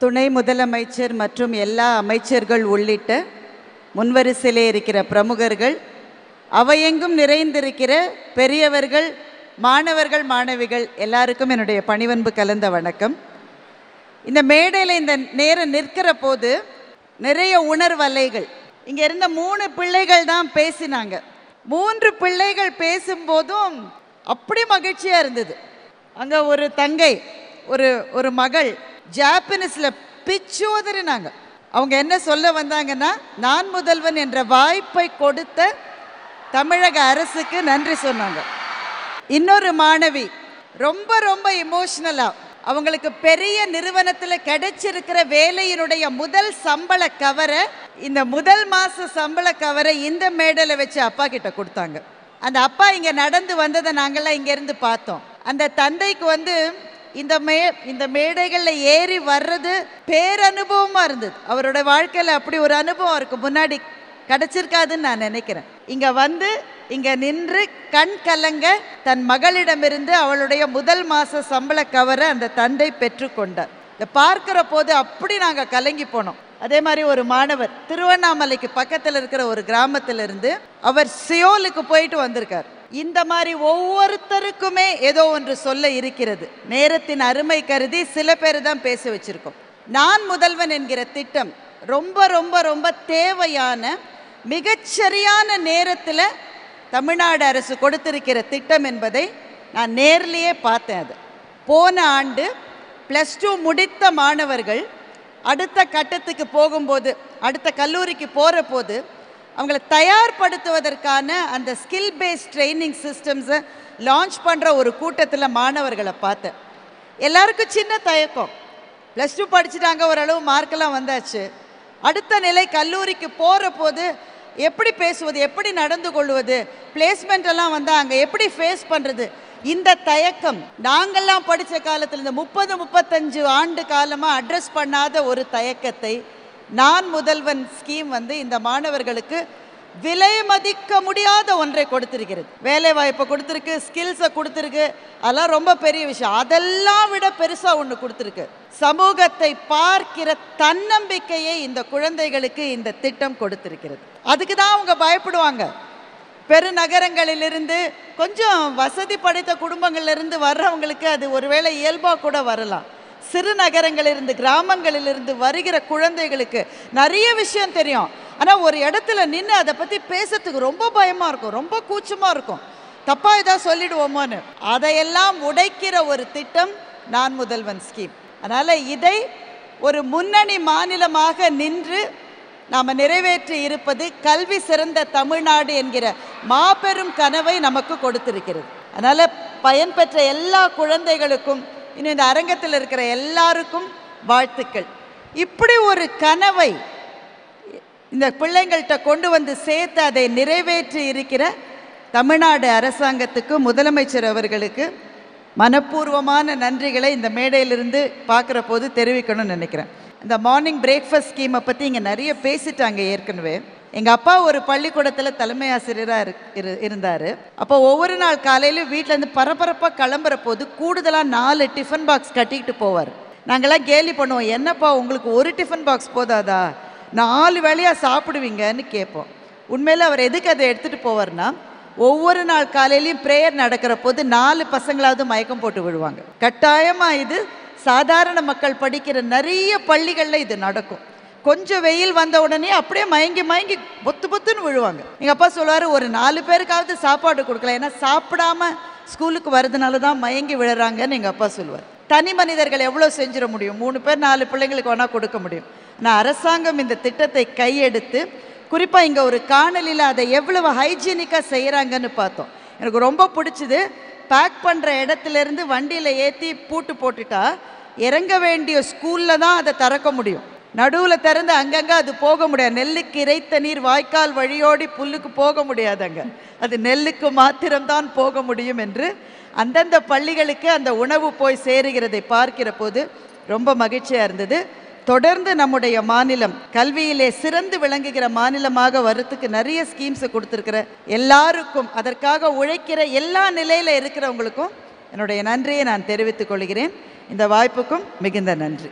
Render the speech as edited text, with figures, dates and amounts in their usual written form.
துணை முதலமைச்சர் மற்றும் எல்லா அமைச்சர்கள் உள்ளிட்ட முன்வரிசையிலே இருக்கிற பிரமுகர்கள், அவையெங்கும் நிறைந்திருக்கிற பெரியவர்கள், மாணவர்கள், மாணவிகள் எல்லாருக்கும் என்னுடைய பணிவன்பு கலந்த வணக்கம். இந்த மேடையில் இந்த நேரம் நிற்கிற போது நிறைய உணர்வலைகள். இங்கே இருந்த 3 பிள்ளைகள் தான் பேசினாங்க. 3 பிள்ளைகள் பேசும்போதும் அப்படி மகிழ்ச்சியாக இருந்தது. அங்கே ஒரு தங்கை, ஒரு மகள் ஜாப்பனீஸில் பிச்சோதறினாங்க. அவங்க என்ன சொல்ல வந்தாங்கன்னா, நான் முதல்வன் என்ற வாய்ப்பை கொடுத்த தமிழக அரசுக்கு நன்றி சொன்னாங்க. இன்னொரு மாணவி ரொம்ப ரொம்ப இமோஷனலாக, அவங்களுக்கு பெரிய நிறுவனத்தில் கிடைச்சிருக்கிற வேலையினுடைய முதல் சம்பள கவரை, இந்த முதல் மாத சம்பள கவரை இந்த மேடையில் வச்சு அப்பா கிட்ட கொடுத்தாங்க. அந்த அப்பா இங்கே நடந்து வந்ததை நாங்கள்லாம் இங்கேருந்து பார்த்தோம். அந்த தந்தைக்கு இந்த மேடைகளில் ஏறி வர்றது பேரனுபவமாக இருந்தது. அவரோட வாழ்க்கையில் அப்படி ஒரு அனுபவம் இருக்கு முன்னாடி கிடைச்சிருக்காதுன்னு நான் நினைக்கிறேன். இங்கே நின்று கண் கலங்க தன் மகளிடமிருந்து அவளுடைய முதல் மாத சம்பள கவரை அந்த தந்தை பெற்றுக்கொண்டார். இதை பார்க்கிற போது அப்படி நாங்கள் கலங்கி போனோம். அதே மாதிரி ஒரு மாணவர் திருவண்ணாமலைக்கு பக்கத்தில் இருக்கிற ஒரு கிராமத்திலிருந்து அவர் சியோலுக்கு போயிட்டு வந்திருக்கார். இந்த மாதிரி ஒவ்வொருத்தருக்குமே ஏதோ ஒன்று சொல்ல இருக்கிறது. நேரத்தின் அருமை கருதி சில பேர் தான் பேச வச்சிருக்கோம். நான் முதல்வன் என்கிற திட்டம் ரொம்ப ரொம்ப ரொம்ப தேவையான, மிகச்சரியான நேரத்தில் தமிழ்நாடு அரசு கொடுத்திருக்கிற திட்டம் என்பதை நான் நேர்லேயே பார்த்தேன். அது போன ஆண்டு +2 முடித்த மாணவர்கள் அடுத்த கட்டத்துக்கு போகும்போது, அடுத்த கல்லூரிக்கு போகிற போது அவங்களை தயார்படுத்துவதற்கான அந்த ஸ்கில் பேஸ்ட் ட்ரைனிங் சிஸ்டம்ஸை லான்ச் பண்ணுற ஒரு கூட்டத்தில் மாணவர்களை பார்த்தேன். எல்லாருக்கும் சின்ன தயக்கம். +2 படிச்சுட்டாங்க, ஓரளவு மார்க்கெல்லாம் வந்தாச்சு. அடுத்த நிலை கல்லூரிக்கு போகிற போது எப்படி பேசுவது, எப்படி நடந்து கொள்வது, பிளேஸ்மெண்ட் எல்லாம் வந்தால் அங்கே எப்படி ஃபேஸ் பண்ணுறது, இந்த தயக்கம் நாங்கள்லாம் படித்த காலத்தில் இந்த 30-35 ஆண்டு காலமாக அட்ரஸ் பண்ணாத ஒரு தயக்கத்தை நான் முதல்வன் ஸ்கீம் இந்த மாணவர்களுக்கு விலை மதிக்க முடியாத ஒன்றை கொடுத்திருக்கிறது. வேலை வாய்ப்பை கொடுத்துருக்கு, ஸ்கில்ஸை கொடுத்துருக்கு. அதெல்லாம் ரொம்ப பெரிய விஷயம். அதெல்லாம் விட பெருசாக ஒன்று கொடுத்துருக்கு. சமூகத்தை பார்க்கிற தன்னம்பிக்கையை இந்த குழந்தைகளுக்கு இந்த திட்டம் கொடுத்திருக்கிறது. அதுக்கு தான் அவங்க பயப்படுவாங்க. பெருநகரங்களிலிருந்து, கொஞ்சம் வசதி படைத்த குடும்பங்களிலிருந்து வர்றவங்களுக்கு அது ஒருவேளை இயல்பாக கூட வரலாம். சிறு நகரங்களிலிருந்து, கிராமங்களிலிருந்து வருகிற குழந்தைகளுக்கு நிறைய விஷயம் தெரியும். ஆனால் ஒரு இடத்துல நின்று அதை பற்றி பேசுறதுக்கு ரொம்ப பயமாக இருக்கும், ரொம்ப கூச்சமாக இருக்கும். தப்பாக ஏதாவது சொல்லிடுவோமோன்னு. அதையெல்லாம் உடைக்கிற ஒரு திட்டம் நான் முதல்வன் ஸ்கீம். அதனால் இதை ஒரு முன்னணி மாநிலமாக நின்று நாம் நிறைவேற்றி இருப்பது கல்வி சிறந்த தமிழ்நாடு என்கிற மாபெரும் கனவை நமக்கு கொடுத்திருக்கிறது. அதனால் பயன்பெற்ற எல்லா குழந்தைகளுக்கும், இன்னும் இந்த அரங்கத்தில் இருக்கிற எல்லாருக்கும் வாழ்த்துக்கள். இப்படி ஒரு கனவை இந்த பிள்ளைங்கள்கிட்ட கொண்டு சேர்த்து அதை நிறைவேற்றி இருக்கிற தமிழ்நாடு அரசாங்கத்துக்கு, முதலமைச்சர் அவர்களுக்கு மனப்பூர்வமான நன்றிகளை இந்த மேடையிலிருந்து பார்க்குற போது தெரிவிக்கணும்னு நினைக்கிறேன். இந்த மார்னிங் பிரேக்ஃபாஸ்ட் ஸ்கீமை பற்றி இங்கே நிறைய பேசிட்டாங்க ஏற்கனவே. எங்கள் அப்பா ஒரு பள்ளிக்கூடத்தில் தலைமை ஆசிரியராக இருந்தார். அப்போ ஒவ்வொரு நாள் காலையிலும் வீட்டிலேருந்து பரபரப்பாக கிளம்புற போது கூடுதலாக 4 டிஃபன் பாக்ஸ் கட்டிக்கிட்டு போவார். நாங்கள்லாம் கேலி பண்ணுவோம், என்னப்பா உங்களுக்கு ஒரு டிஃபன் பாக்ஸ் போதாதா, 4 வேளையாக சாப்பிடுவீங்கன்னு கேட்போம். உண்மையில் அவர் எதுக்கு அதை எடுத்துகிட்டு போவார்னா, ஒவ்வொரு நாள் காலையிலையும் ப்ரேயர் நடக்கிற போது 4 பசங்களாவது மயக்கம் போட்டு விழுவாங்க. கட்டாயமாக இது சாதாரண மக்கள் படிக்கிற நிறைய பள்ளிகளில் இது நடக்கும். கொஞ்சம் வெயில் வந்த உடனே அப்படியே மயங்கி பொத்துன்னு விழுவாங்க. எங்கள் அப்பா சொல்லுவார், ஒரு 4 பேருக்காவது சாப்பாடு கொடுக்கலாம், ஏன்னா சாப்பிடாம ஸ்கூலுக்கு வர்றதுனால தான் மயங்கி விழுறாங்கன்னு எங்கள் அப்பா சொல்லுவார். தனி மனிதர்கள் எவ்வளோ செஞ்சிட முடியும்? 3 பேர் 4 பிள்ளைங்களுக்கு வேணால் கொடுக்க முடியும். ஆனால் அரசாங்கம் இந்த திட்டத்தை கையெடுத்து, குறிப்பாக இங்கே ஒரு காணொலியில் அதை எவ்வளவு ஹைஜீனிக்காக செய்கிறாங்கன்னு பார்த்தோம். எனக்கு ரொம்ப பிடிச்சது. பேக் பண்ணுற இடத்துலேருந்து வண்டியில் ஏற்றி பூட்டு போட்டுட்டா இறங்க வேண்டிய ஸ்கூலில் தான் அதை திறக்க முடியும். நடுவில் திறந்து அங்கங்கே அது போக முடியாது. நெல்லுக்கு இறைத்த நீர் வாய்க்கால் வழியோடி புல்லுக்கு போக முடியாதுங்க, அது நெல்லுக்கு மாத்திரம்தான் போக முடியும் என்று அந்தந்த பள்ளிகளுக்கு அந்த உணவு போய் சேருகிறதை பார்க்கிற போது ரொம்ப மகிழ்ச்சியாக இருந்தது. தொடர்ந்து நம்முடைய மாநிலம் கல்வியிலே சிறந்து விளங்குகிற மாநிலமாக வரத்துக்கு நிறைய ஸ்கீம்ஸை கொடுத்துருக்கிற எல்லாருக்கும், அதற்காக உழைக்கிற எல்லா நிலையில் இருக்கிறவங்களுக்கும் என்னுடைய நன்றியை நான் தெரிவித்துக் கொள்கிறேன். இந்த வாய்ப்புக்கும் மிகுந்த நன்றி.